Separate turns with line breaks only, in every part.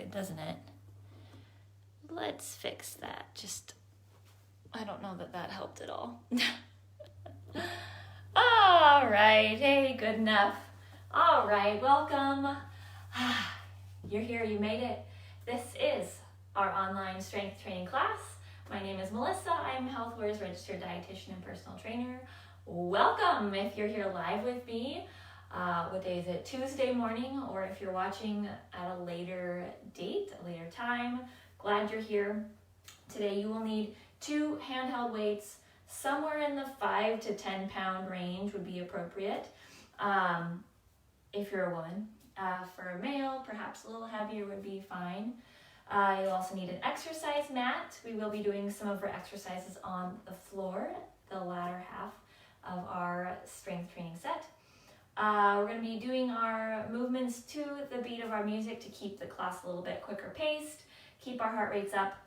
good, doesn't it? Let's fix that. I don't know that helped at all. All right, hey, good enough. All right, welcome. You're here, you made it. This is our online strength training class. My name is Melissa. I'm HealthWare's registered dietitian and personal trainer. Welcome if you're here live with me. What day is it? Tuesday morning, or if you're watching at a later date, a later time, glad you're here. Today you will need 2 handheld weights. Somewhere in the 5 to 10 pound range would be appropriate if you're a woman. For a male, perhaps a little heavier would be fine. You'll also need an exercise mat. We will be doing some of our exercises on the floor, the latter half of our strength training set. We're going to be doing our movements to the beat of our music to keep the class a little bit quicker paced, keep our heart rates up.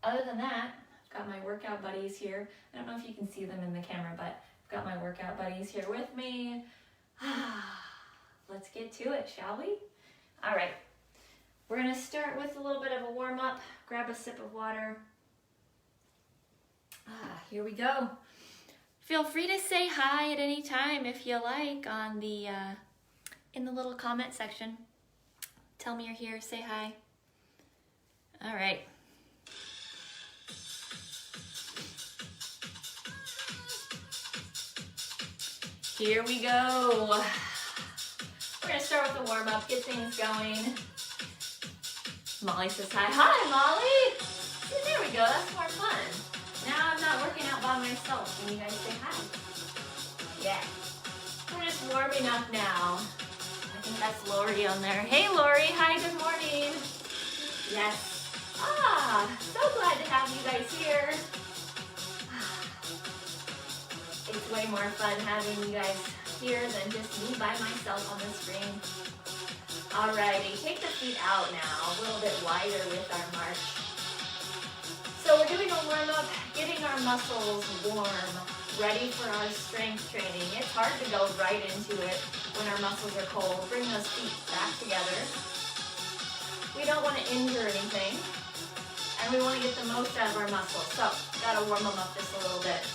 Other than that, I've got my workout buddies here. I don't know if you can see them in the camera, but I've got my workout buddies here with me. Let's get to it, shall we? All right. We're going to start with a little bit of a warm-up. Grab a sip of water. Here we go. Feel free to say hi at any time if you like on the in the little comment section. Tell me you're here, say hi. All right. Here we go. We're gonna start with the warm-up, get things going. Molly says hi. Hi, Molly. See, there we go, that's more fun. Now I'm not working out by myself and you guys say hi. Yeah. We're just warming up now. I think that's Lori on there. Hey Lori, hi, good morning. Yes. So glad to have you guys here. It's way more fun having you guys here than just me by myself on the screen. Alrighty, take the feet out now, a little bit wider with our march. So we're doing a warm-up, getting our muscles warm, ready for our strength training. It's hard to go right into it when our muscles are cold. Bring those feet back together. We don't want to injure anything, and we want to get the most out of our muscles. So, gotta warm them up just a little bit.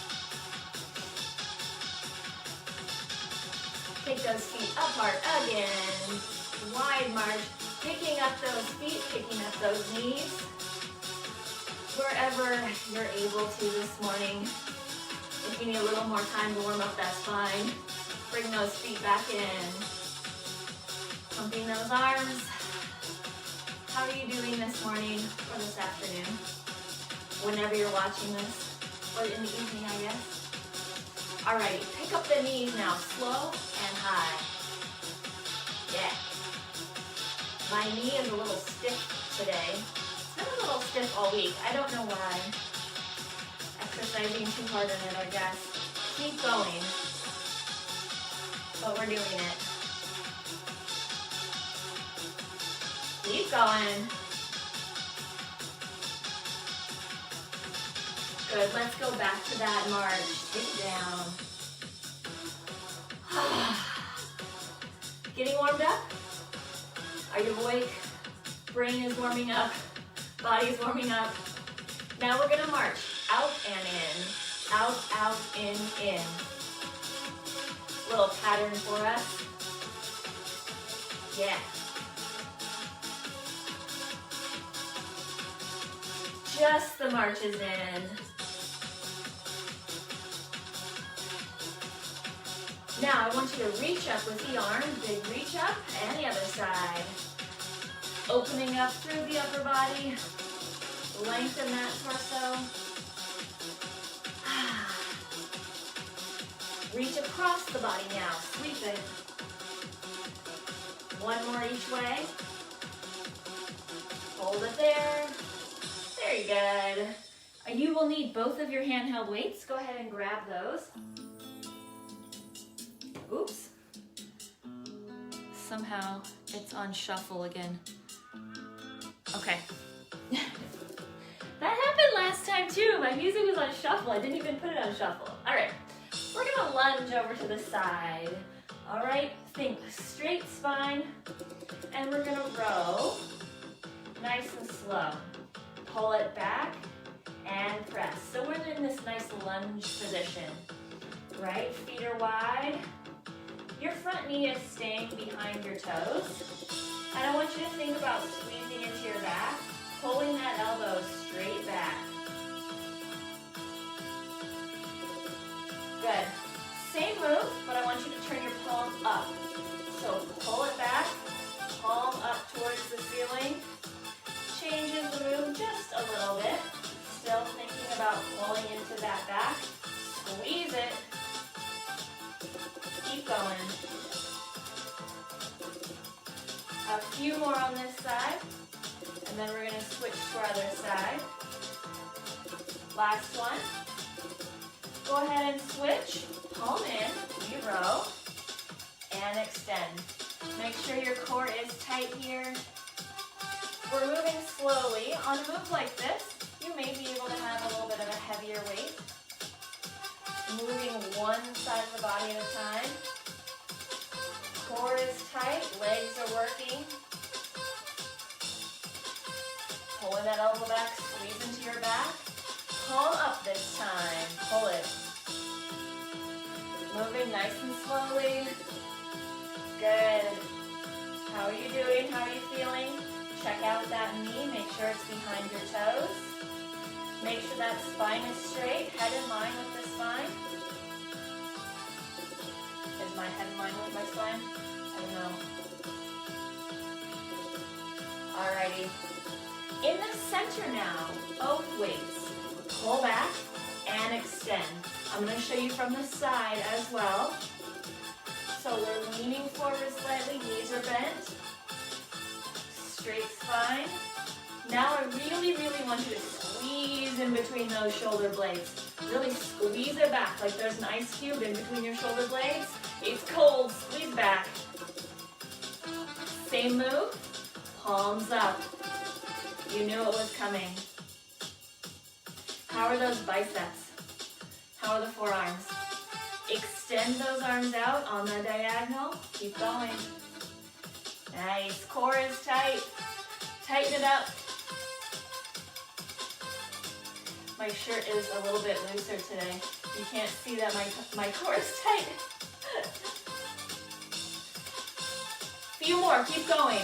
Take those feet apart again. Wide march, picking up those feet, picking up those knees. Wherever you're able to this morning. If you need a little more time to warm up, that's fine. Bring those feet back in. Pumping those arms. How are you doing this morning or this afternoon? Whenever you're watching this, or in the evening, I guess. Alrighty, pick up the knees now, slow and high. Yeah. My knee is a little stiff today. It's been a little stiff all week. I don't know why. Exercising too hard on it, I guess. Keep going. But we're doing it. Keep going. Good, let's go back to that march. Take it down. Getting warmed up? Are you awake? Brain is warming up. Body's warming up. Now we're gonna march out and in. Out, out, in. Little pattern for us. Yeah. Just the marches in. Now I want you to reach up with the arms, big reach up, and the other side. Opening up through the upper body, lengthen that torso. Reach across the body now, sweep it. One more each way. Hold it there. Very good. You will need both of your handheld weights. Go ahead and grab those. Oops. Somehow it's on shuffle again. Okay. That happened last time too. My music was on shuffle. I didn't even put it on shuffle. All right. We're gonna lunge over to the side. All right. Think straight spine. And we're gonna row nice and slow. Pull it back and press. So we're in this nice lunge position. Right feet are wide. Your front knee is staying behind your toes. And I want you to think about squeezing into your back, pulling that elbow straight back. Good. Same move, but I want you to turn your palm up. So pull it back, palm up towards the ceiling. Changes the move just a little bit. Still thinking about pulling into that back. Squeeze it. Keep going. A few more on this side, and then we're going to switch to our other side. Last one. Go ahead and switch. Palm in, we row, and extend. Make sure your core is tight here. We're moving slowly. On a move like this, you may be able to have a little bit of a heavier weight. Moving one side of the body at a time. Core is tight, legs are working. Pulling that elbow back, squeeze into your back. Palm up this time, pull it. Moving nice and slowly. Good. How are you doing? How are you feeling? Check out that knee, make sure it's behind your toes. Make sure that spine is straight, head in line with the spine. Is my head in line with my spine? I don't know. Alrighty. In the center now, both weights. Pull back and extend. I'm going to show you from the side as well. So we're leaning forward slightly, knees are bent. Straight spine. Now I really want you to squeeze in between those shoulder blades. Really squeeze it back like there's an ice cube in between your shoulder blades. It's cold, squeeze back. Same move, palms up. You knew it was coming. How are those biceps? How are the forearms? Extend those arms out on the diagonal. Keep going. Nice. Core is tight. Tighten it up. My shirt is a little bit looser today. You can't see that my core is tight. Few more. Keep going.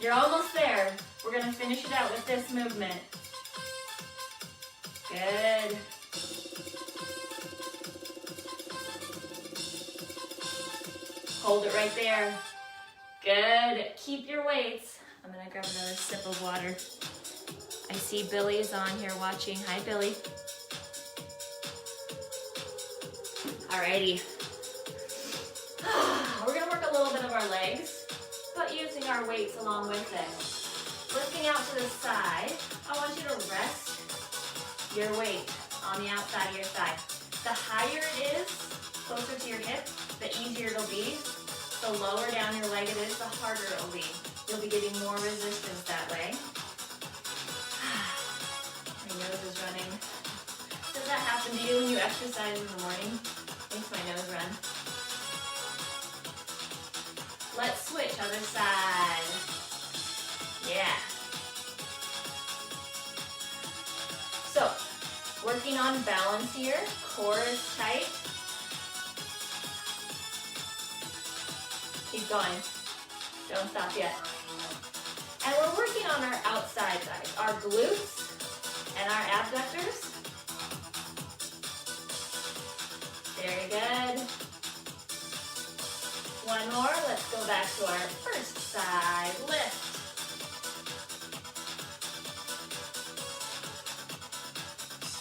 You're almost there. We're going to finish it out with this movement. Good. Hold it right there. Good. Keep your weights. I'm going to grab another sip of water. I see Billy's on here watching. Hi, Billy. Alrighty. We're going to work a little bit of our legs, but using our weights along with it. Lifting out to the side, I want you to rest your weight on the outside of your thigh. The higher it is, closer to your hip, the easier it'll be. The lower down your leg it is, the harder it'll be. You'll be getting more resistance that way. My nose is running. Does that happen to you when you exercise in the morning? Makes my nose run. Let's switch, other side. Yeah. So, working on balance here. Core is tight. Keep going. Don't stop yet. And we're working on our outside thighs, our glutes and our abductors. Very good. One more. Let's go back to our first side. Lift.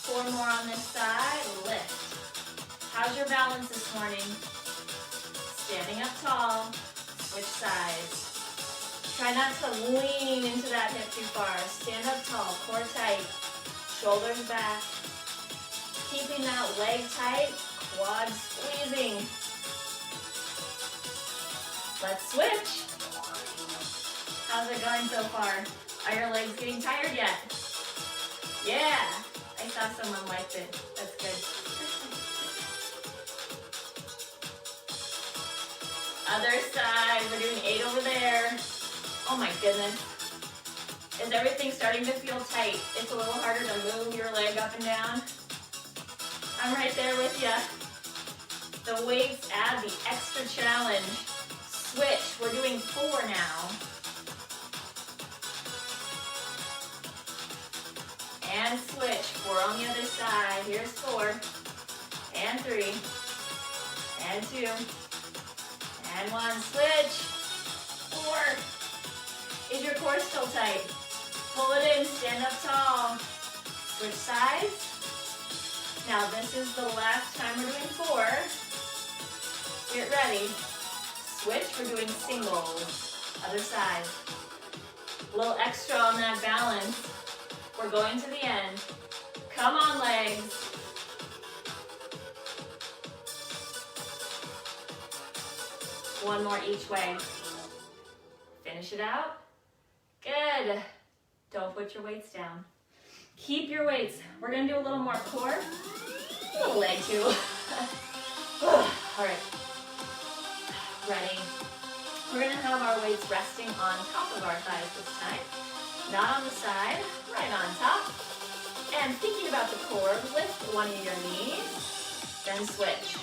Four more on this side. Lift. How's your balance this morning? Standing up tall. Switch sides. Try not to lean into that hip too far. Stand up tall. Core tight. Shoulders back. Keeping that leg tight. Quads squeezing. Let's switch. How's it going so far? Are your legs getting tired yet? Yeah. I saw someone liked it. That's good. Other side. We're doing 8 over there. Oh my goodness. Is everything starting to feel tight? It's a little harder to move your leg up and down. I'm right there with you. The weights add the extra challenge. Switch, we're doing 4 now. And switch, 4 on the other side. Here's 4, and 3, and 2, and 1. Switch, 4. Is your core still tight? Pull it in, stand up tall. Switch sides. Now this is the last time we're doing 4. Get ready. Switch, we're doing singles. Other side. A little extra on that balance. We're going to the end. Come on, legs. One more each way. Finish it out. Good. Don't put your weights down. Keep your weights. We're gonna do a little more core. A little leg too. All right. Ready. We're gonna have our weights resting on top of our thighs this time. Not on the side, right on top. And thinking about the core, lift one of your knees, then switch.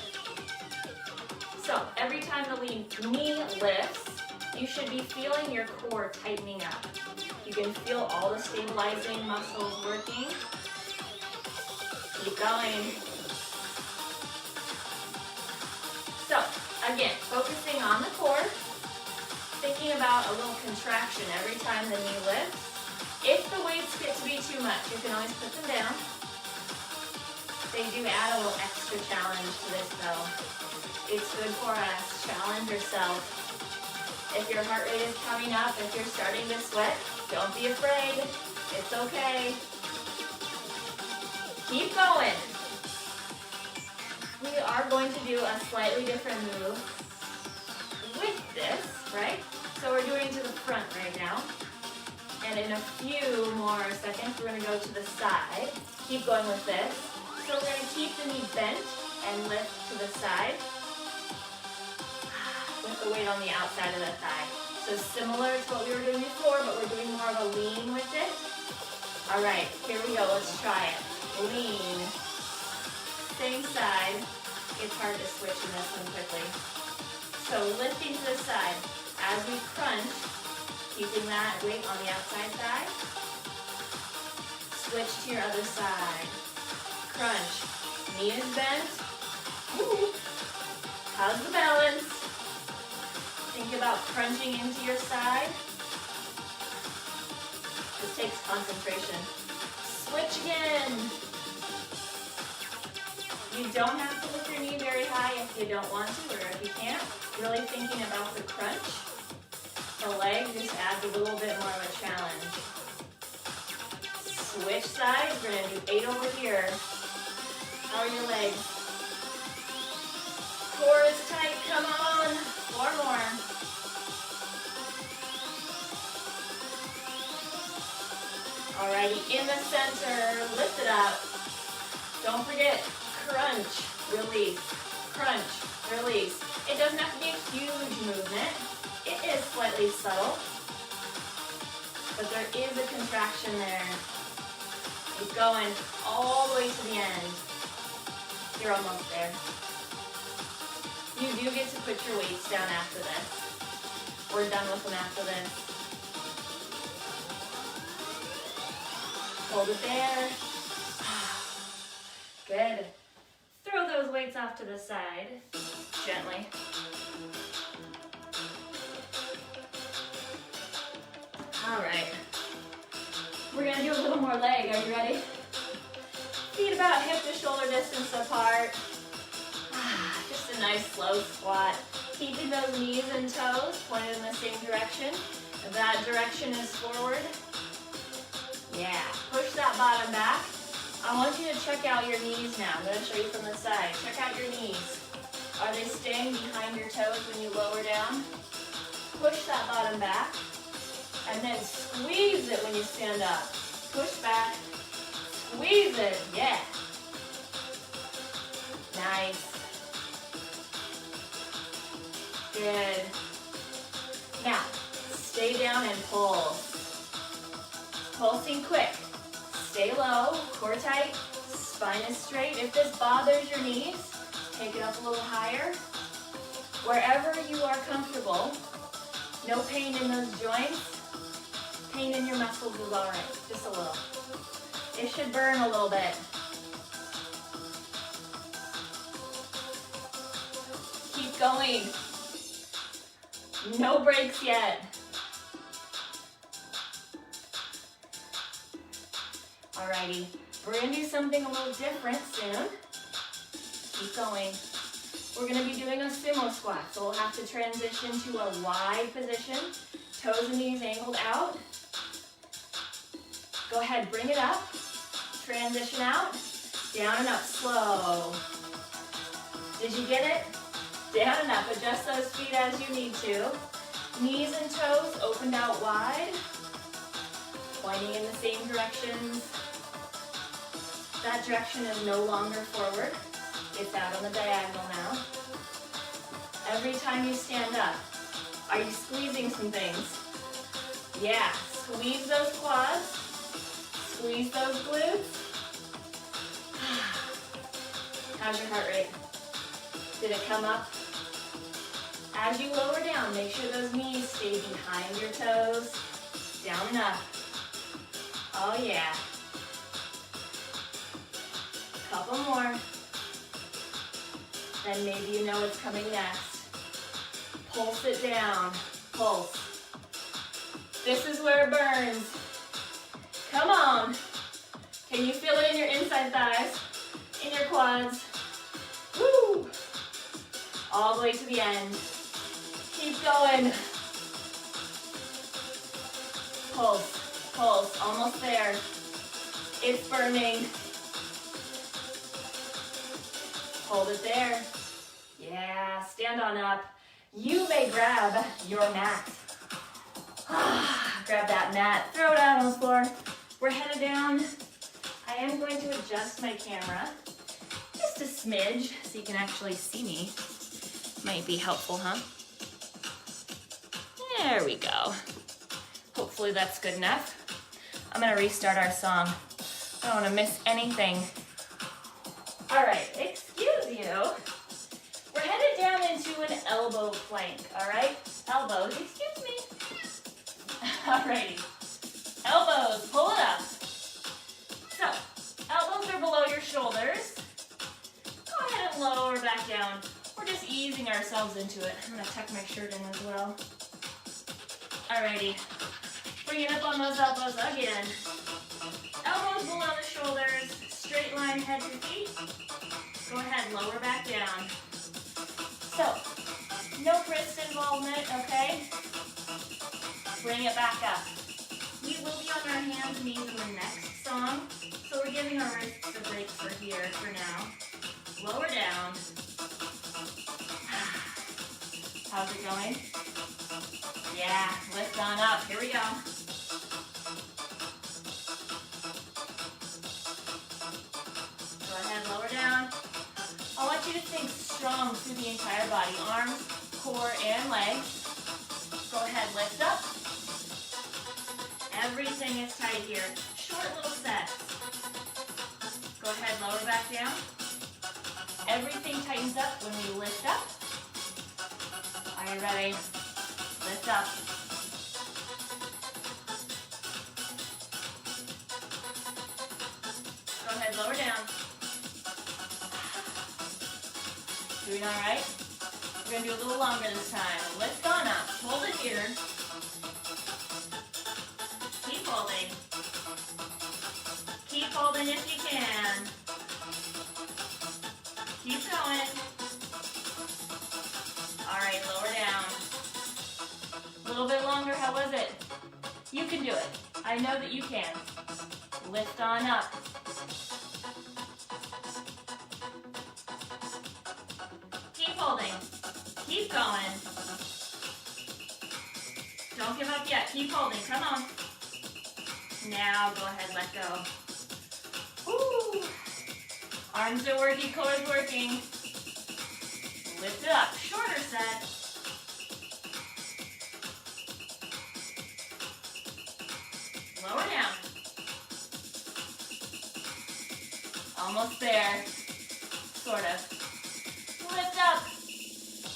So every time the knee lifts, you should be feeling your core tightening up. You can feel all the stabilizing muscles working. Keep going. So again, focusing on the core, thinking about a little contraction every time the knee lifts. If the weights get to be too much, you can always put them down. They do add a little extra challenge to this though. It's good for us. Challenge yourself. If your heart rate is coming up, if you're starting to sweat, don't be afraid. It's okay. Keep going. We are going to do a slightly different move with this, right? So we're doing to the front right now. And in a few more seconds, we're going to go to the side. Keep going with this. So we're going to keep the knee bent and lift to the side with the weight on the outside of the thigh. So similar to what we were doing before, but we're doing more of a lean with it. All right, here we go. Let's try it. Lean. Same side. It's hard to switch in this one quickly. So lifting to the side. As we crunch, keeping that weight on the outside thigh. Switch to your other side. Crunch. Knee is bent. Woo. How's the balance? Think about crunching into your side. This takes concentration. Switch again. You don't have to lift your knee very high if you don't want to or if you can't. Really thinking about the crunch. The leg just adds a little bit more of a challenge. Switch sides. We're going to do 8 over here. How are your legs? Core is tight. Come on. 4 more. Alrighty, in the center. Lift it up. Don't forget, crunch, release. Crunch, release. It doesn't have to be a huge movement. It is slightly subtle, but there is a contraction there. Keep going all the way to the end. You're almost there. You do get to put your weights down after this. We're done with them after this. Hold it there. Good. Throw those weights off to the side, gently. All right. We're gonna do a little more leg. Are you ready? Feet about hip to shoulder distance apart. Just a nice slow squat. Keeping those knees and toes pointed in the same direction. That direction is forward. Yeah, push that bottom back. I want you to check out your knees now. I'm going to show you from the side. Check out your knees. Are they staying behind your toes when you lower down? Push that bottom back. And then squeeze it when you stand up. Push back. Squeeze it. Yeah. Nice. Good. Now, stay down and pull. Core tight, spine is straight. If this bothers your knees, take it up a little higher. Wherever you are comfortable, no pain in those joints. Pain in your muscles is all right, just a little. It should burn a little bit. Keep going. No breaks yet. Alrighty, we're gonna do something a little different soon. Keep going. We're gonna be doing a sumo squat, so we'll have to transition to a wide position. Toes and knees angled out. Go ahead, bring it up. Transition out. Down and up, slow. Did you get it? Down and up, adjust those feet as you need to. Knees and toes opened out wide. Pointing in the same directions. That direction is no longer forward. It's out on the diagonal now. Every time you stand up, are you squeezing some things? Yeah, squeeze those quads. Squeeze those glutes. How's your heart rate? Did it come up? As you lower down, make sure those knees stay behind your toes. Down and up. Oh yeah. Couple more. Then maybe you know what's coming next. Pulse it down. Pulse. This is where it burns. Come on. Can you feel it in your inside thighs? In your quads? Woo! All the way to the end. Keep going. Pulse, pulse, almost there. It's burning. Hold it there. Yeah, stand on up. You may grab your mat. Grab that mat, throw it out on the floor. We're headed down. I am going to adjust my camera just a smidge so you can actually see me. Might be helpful, huh? There we go. Hopefully that's good enough. I'm gonna restart our song. I don't wanna miss anything. All right, excuse you. We're headed down into an elbow plank, all right? Elbows, excuse me. Alrighty, elbows, pull it up. So, elbows are below your shoulders. Go ahead and lower back down. We're just easing ourselves into it. I'm gonna tuck my shirt in as well. Alrighty, bring it up on those elbows again. Elbows below the shoulders, straight line head to feet. Go ahead, lower back down. So, no wrist involvement, okay? Bring it back up. We will be on our hands and knees in the next song, so we're giving our wrists a break for here for now. Lower down. How's it going? Yeah, lift on up. Here we go. Go ahead, lower down. I want you to think strong through the entire body, arms, core, and legs. Go ahead, lift up. Everything is tight here. Short little sets. Go ahead, lower back down. Everything tightens up when we lift up. Are you ready? Lift up. Go ahead, lower down. Doing all right? We're gonna do a little longer this time. Lift on up. Hold it here. Keep holding. Keep holding if you can. Keep going. All right, lower down. A little bit longer. How was it? You can do it. I know that you can. Lift on up. Keep holding. Keep going. Don't give up yet. Keep holding. Come on. Now go ahead, let go. Woo. Arms are working, core is working. Lift it up. Shorter set. Lower down. Almost there. Sort of. Lift up.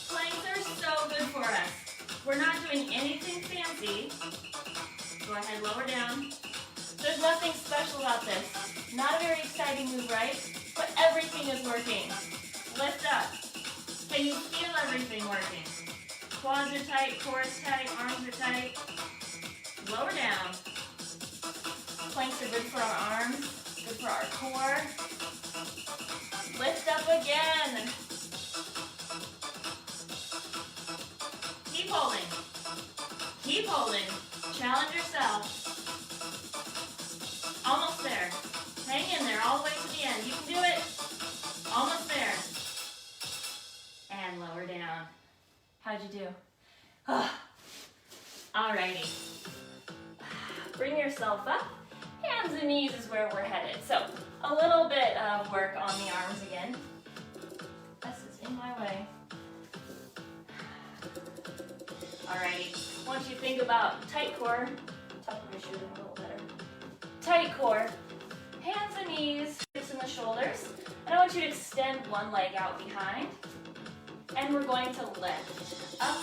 Planks are so good for us. We're not doing anything fancy. Go ahead, lower down. There's nothing special about this. Not a very exciting move, right? But everything is working. Lift up. Can you feel everything working? Quads are tight, core is tight, arms are tight. Lower down. Planks are good for our arms, good for our core. Lift up again. Keep holding. Keep holding. Challenge yourself. Almost there. Hang in there all the way to the end. You can do it. Almost there. And lower down. How'd you do? Alrighty. Bring yourself up. Hands and knees is where we're headed. So a little bit of work on the arms again. This is in my way. Alrighty. Once you think about tight core, tuck your shoes in a little better. Tight core, hands and knees, hips and the shoulders. And I want you to extend one leg out behind. And we're going to lift up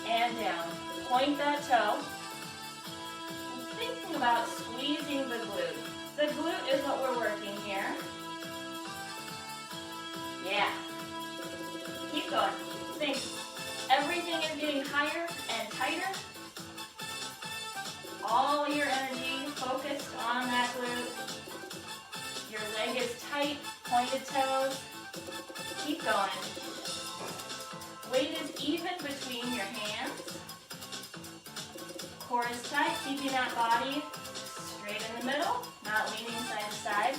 and down. Point that toe. Thinking about squeezing the glute. The glute is what we're working here. Yeah. Keep going. Think. Everything is getting higher and tighter. All your energy focused on that glute. Your leg is tight, pointed toes. Keep going. Weight is even between your hands. Core is tight, keeping that body straight in the middle, not leaning side to side.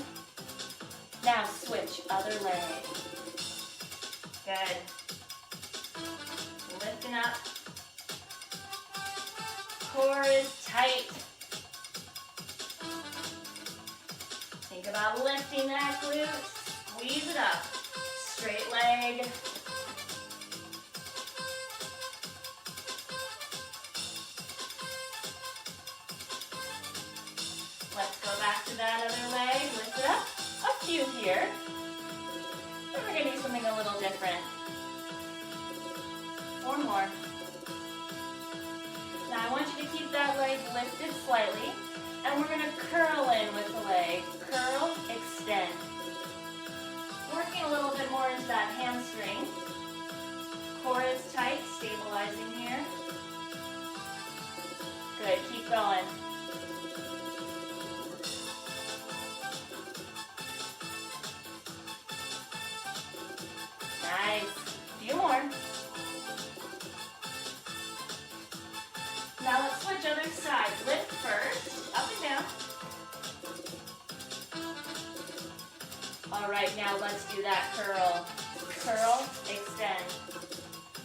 Now switch, other leg. Good. Lifting up. Core is tight. Think about lifting that glute. Squeeze it up. Straight leg. Let's go back to that other leg. Lift it up. A few here. And we're going to do something a little different. 4 more. Now I want you to keep that leg lifted slightly. And we're going to curl in with the leg. Curl, extend. Working a little bit more into that hamstring. Core is tight, stabilizing here. Good, keep going. Nice. A few more. Now let's switch other side. Lift first, up and down. All right, now let's do that curl. Curl, extend.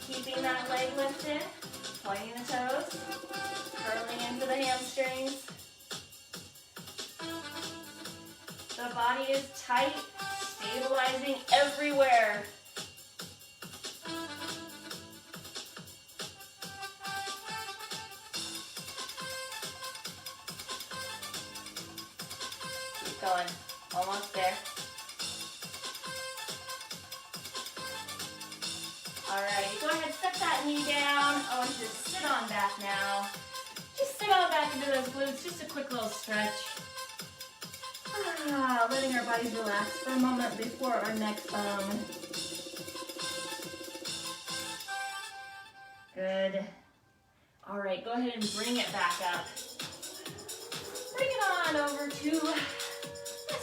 Keeping that leg lifted, pointing the toes, curling into the hamstrings. The body is tight, stabilizing everywhere. Keep going, almost there. Alright, go ahead, set that knee down. I want you to sit on back now. Just sit on back into those glutes, just a quick little stretch. Letting our bodies relax for a moment before our next Good. Alright, go ahead and bring it back up. Bring it on over to a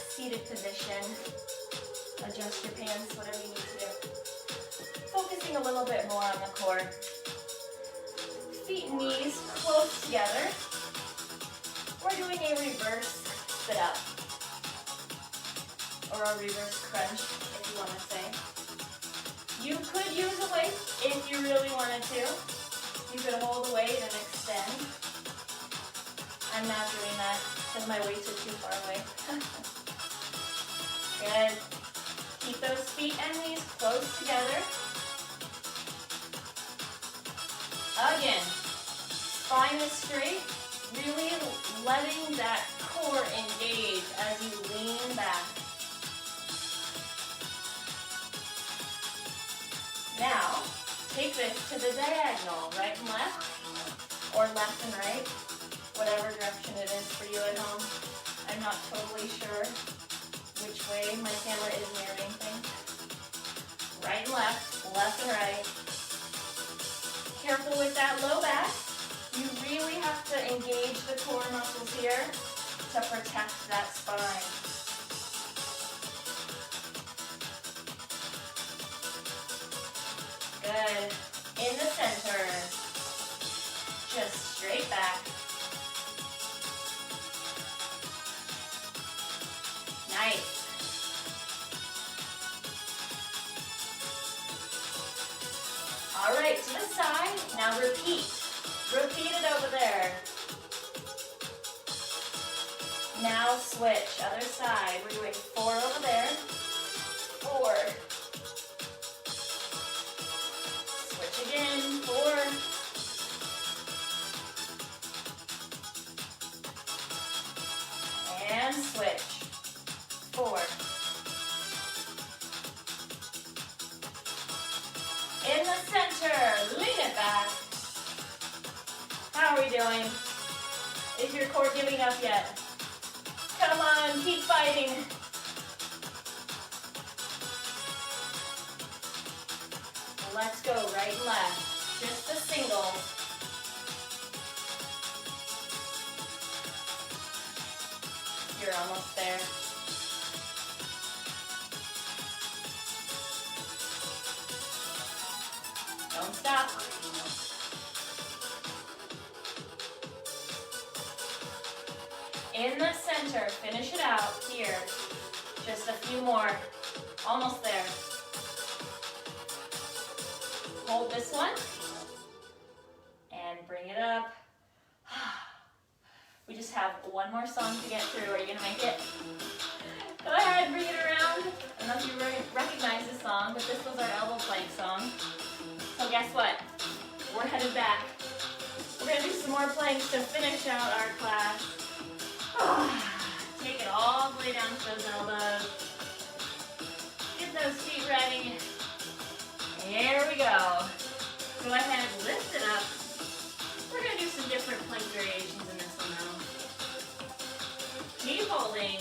seated position. Adjust your pants, whatever you need to do. Focusing a little bit more on the core. Feet and knees close together. We're doing a reverse sit up. Or a reverse crunch, if you want to say. You could use a weight if you really wanted to. You could hold the weight and extend. I'm not doing that because my weights are too far away. Good. Keep those feet and knees close together. Again, spine is straight, really letting that core engage as you lean back. take this to the diagonal, right and left, or left and right, whatever direction it is for you at home. I'm not totally sure which way my camera is nearing things. Right and left and right. Careful with that low back. You really have to engage the core muscles here to protect that spine. Good. In the center. Just straight back. Nice. All right, to the side. Now repeat. Repeat it over there. Now switch, other side. We're doing 4 over there. 4. Switch again, 4. And switch, 4. In the center, lean it back. How are we doing? Is your core giving up yet? Come on, keep fighting. Let's go, right and left. Just a single. You're almost there. Don't stop. In the center, finish it out here. Just a few more. Almost there. Hold this one. And bring it up. We just have one more song to get through. Are you gonna make it? Go ahead, bring it around. I don't know if you recognize this song, but this was our elbow plank song. So guess what? We're headed back. We're gonna do some more planks to finish out our class. Take it all the way down to those elbows. Get those feet ready. Here we go. Go ahead, lift it up. We're going to do some different plank variations in this one now. Keep holding.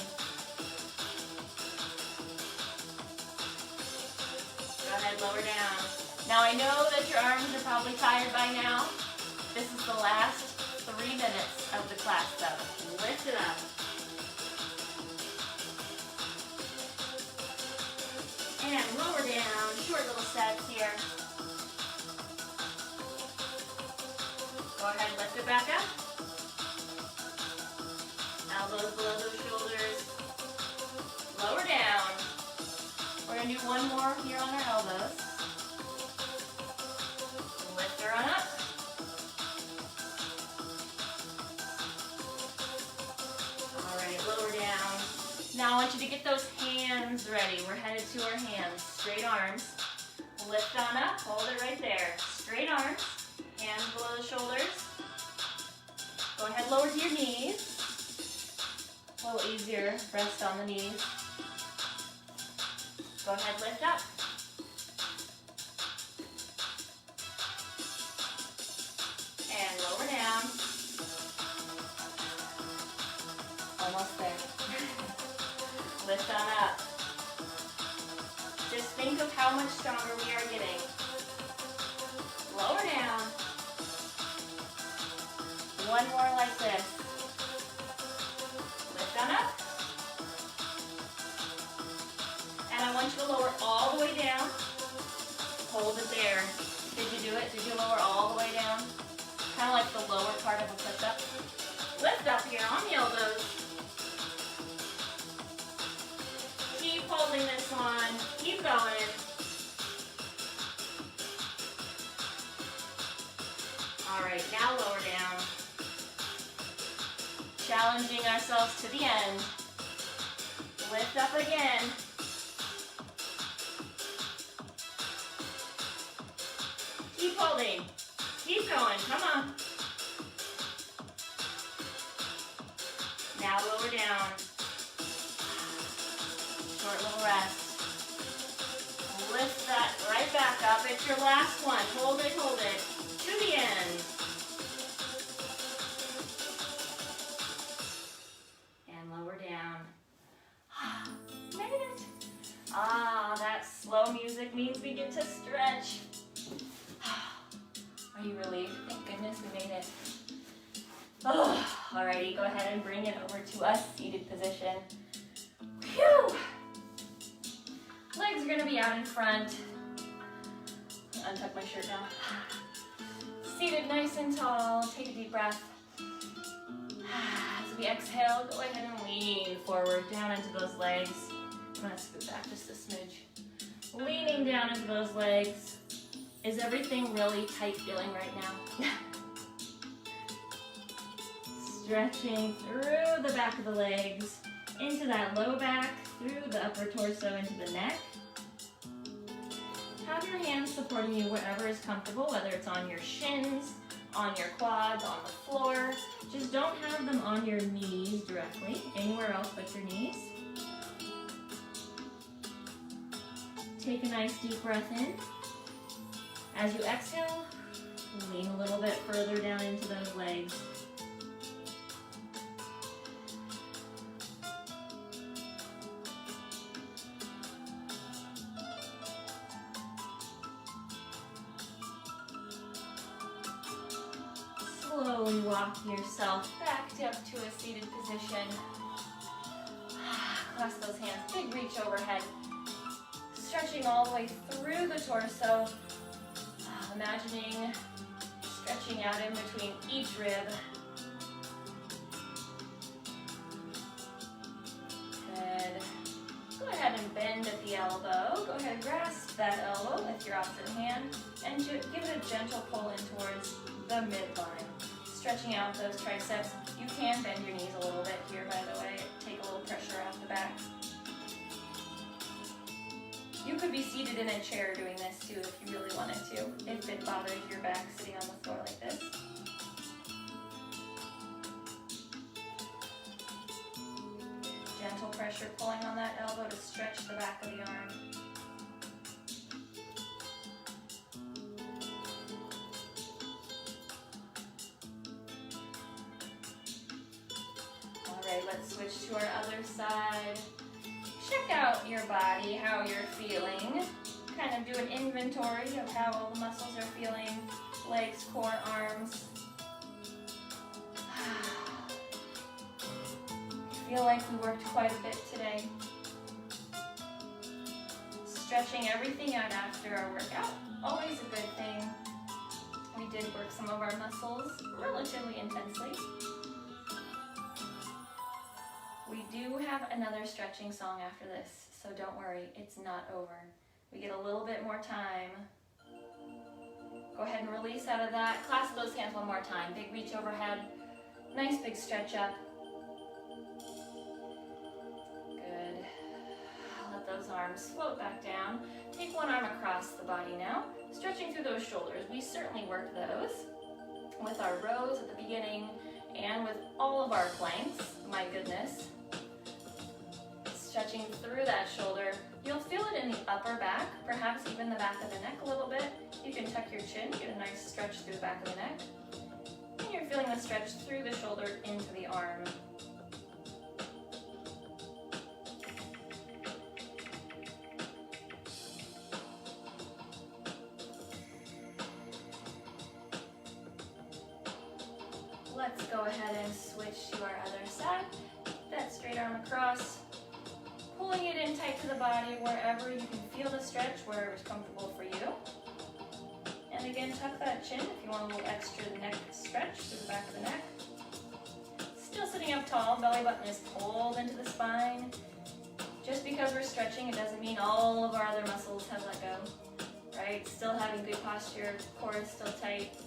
Go ahead, lower down. Now I know that your arms are probably tired by now. This is the last 3 minutes of the class though. Lift it up. And lower down, short little sets here. Go ahead, lift it back up. Elbows below those shoulders. Lower down. We're going to do one more here on our elbows. Lift her on up. Lower down. Now I want you to get those hands ready. We're headed to our hands. Straight arms. Lift on up. Hold it right there. Straight arms. Hands below the shoulders. Go ahead, lower to your knees. A little easier. Rest on the knees. Go ahead, lift up. And lower down. Almost there. Lift on up. Just think of how much stronger we are getting. Lower down. One more like this. Lift on up. And I want you to lower all the way down. Hold it there. Did you do it? Did you lower all the way down? Kind of like the lower part of a push-up. Lift up here on the elbows. Keep holding this one. Keep going. All right, now lower down. Challenging ourselves to the end. Lift up again. Keep holding. Keep going. Come on. Now lower down. Short little rest. Lift that right back up. up. It's your last one. Hold it to the end. And lower down. Made it. Ah, that slow music means we get to stretch. Are you relieved? Thank goodness we made it. Oh, alrighty, go ahead and bring it over to a seated position. Phew! Legs are gonna be out in front. Untuck my shirt now. Seated nice and tall, take a deep breath. As we exhale, go ahead and lean forward, down into those legs. I'm gonna scoot back just a smidge. Leaning down into those legs. Is everything really tight feeling right now? Stretching through the back of the legs, into that low back, through the upper torso, into the neck. Have your hands supporting you wherever is comfortable, whether it's on your shins, on your quads, on the floor. Just don't have them on your knees directly, anywhere else but your knees. Take a nice deep breath in. As you exhale, lean a little bit further down into those legs. Slowly walk yourself back up to a seated position. Clasp those hands, big reach overhead. Stretching all the way through the torso. Imagining stretching out in between each rib. Good. Go ahead and bend at the elbow. Go ahead and grasp that elbow with your opposite hand and give it a gentle pull in towards the midline. Stretching out those triceps. You can bend your knees a little bit here, by the way. Take a little pressure off the back. You could be seated in a chair doing this too if you really wanted to, if it bothers your back sitting on the floor like this. Gentle pressure pulling on that elbow to stretch the back of the arm. All right, let's switch to our other side. Check out your body, how you're feeling. Kind of do an inventory of how all the muscles are feeling. Legs, core, arms. Feel like we worked quite a bit today. Stretching everything out after our workout, always a good thing. We did work some of our muscles relatively intensely. We do have another stretching song after this, so don't worry, it's not over. We get a little bit more time. Go ahead and release out of that. Clasp those hands one more time. Big reach overhead. Nice big stretch up. Good. Let those arms float back down. Take one arm across the body now. Stretching through those shoulders. We certainly worked those with our rows at the beginning and with all of our planks. My goodness. Stretching through that shoulder. You'll feel it in the upper back, perhaps even the back of the neck a little bit. You can tuck your chin, get a nice stretch through the back of the neck. And you're feeling the stretch through the shoulder into the arm. Let's go ahead and switch to our other side. Keep that straight arm across. Pulling it in tight to the body wherever you can feel the stretch, wherever it's comfortable for you. And again, tuck that chin if you want a little extra neck stretch through the back of the neck. Still sitting up tall, belly button is pulled into the spine. Just because we're stretching, it doesn't mean all of our other muscles have let go, right? Still having good posture, core is still tight.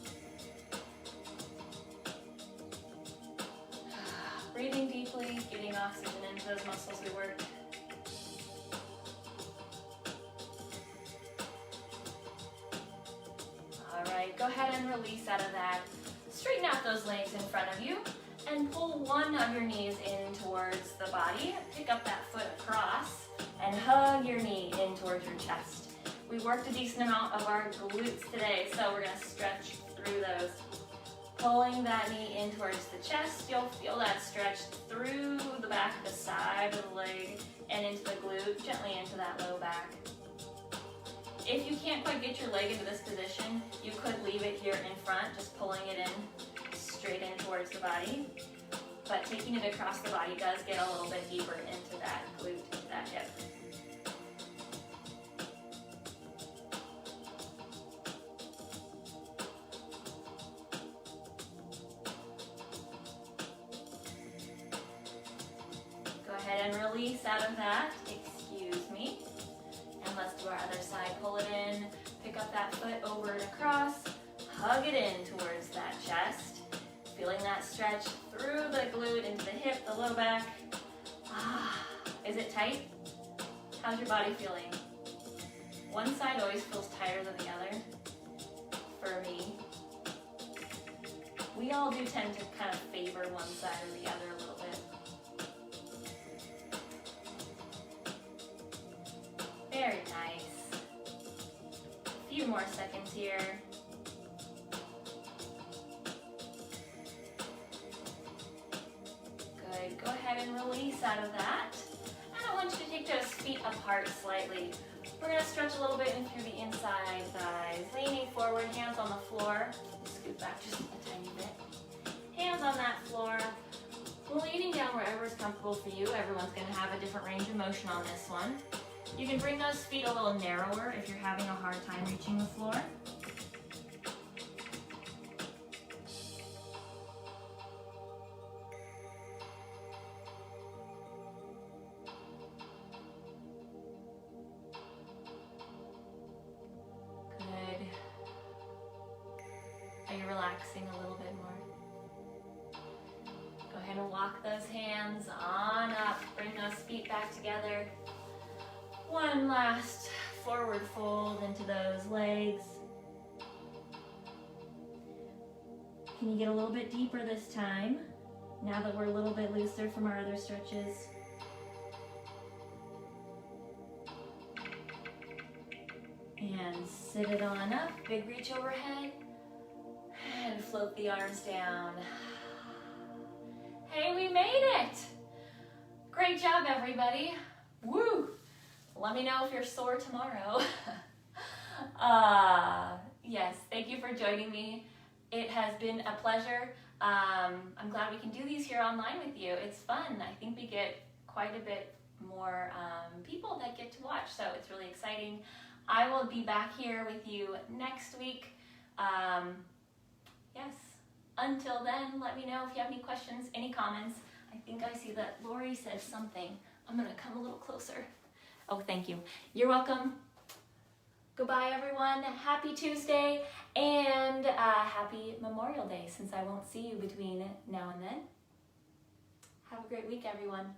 Breathing deeply, getting oxygen into those muscles we worked. All right, go ahead and release out of that. Straighten out those legs in front of you and pull one of your knees in towards the body. Pick up that foot across and hug your knee in towards your chest. We worked a decent amount of our glutes today, so we're gonna stretch through those. Pulling that knee in towards the chest, you'll feel that stretch through the back, the side of the leg, and into the glute, gently into that low back. If you can't quite get your leg into this position, you could leave it here in front, just pulling it in, straight in towards the body. But taking it across the body does get a little bit deeper into that glute, that hip. Go ahead and release out of that. Excuse me. And let's do our other side. Pull it in, pick up that foot over and across, hug it in towards that chest. Feeling that stretch through the glute, into the hip, the low back. Is it tight? How's your body feeling? One side always feels tighter than the other, for me. We all do tend to kind of favor one side or the other a little bit. Very nice. A few more seconds here. Good. Go ahead and release out of that. And I want you to take those feet apart slightly. We're going to stretch a little bit in through the inside thighs. Leaning forward, hands on the floor. Scoot back just a tiny bit. Hands on that floor. Leaning down wherever is comfortable for you. Everyone's going to have a different range of motion on this one. You can bring those feet a little narrower if you're having a hard time reaching the floor. Good. Are you relaxing a little bit more? Go ahead and walk those hands on up. Bring those feet back together. One last forward fold into those legs. Can you get a little bit deeper this time, now that we're a little bit looser from our other stretches? And sit it on up, big reach overhead, and float the arms down. Hey, we made it! Great job, everybody. Woo! Let me know if you're sore tomorrow. Yes, thank you for joining me. It has been a pleasure. I'm glad we can do these here online with you. It's fun. I think we get quite a bit more people that get to watch, so it's really exciting. I will be back here with you next week. Yes, until then, let me know if you have any questions, any comments. I think I see that Lori says something. I'm gonna come a little closer. Oh, thank you. You're welcome. Goodbye, everyone. Happy Tuesday and happy Memorial Day, since I won't see you between now and then. Have a great week, everyone.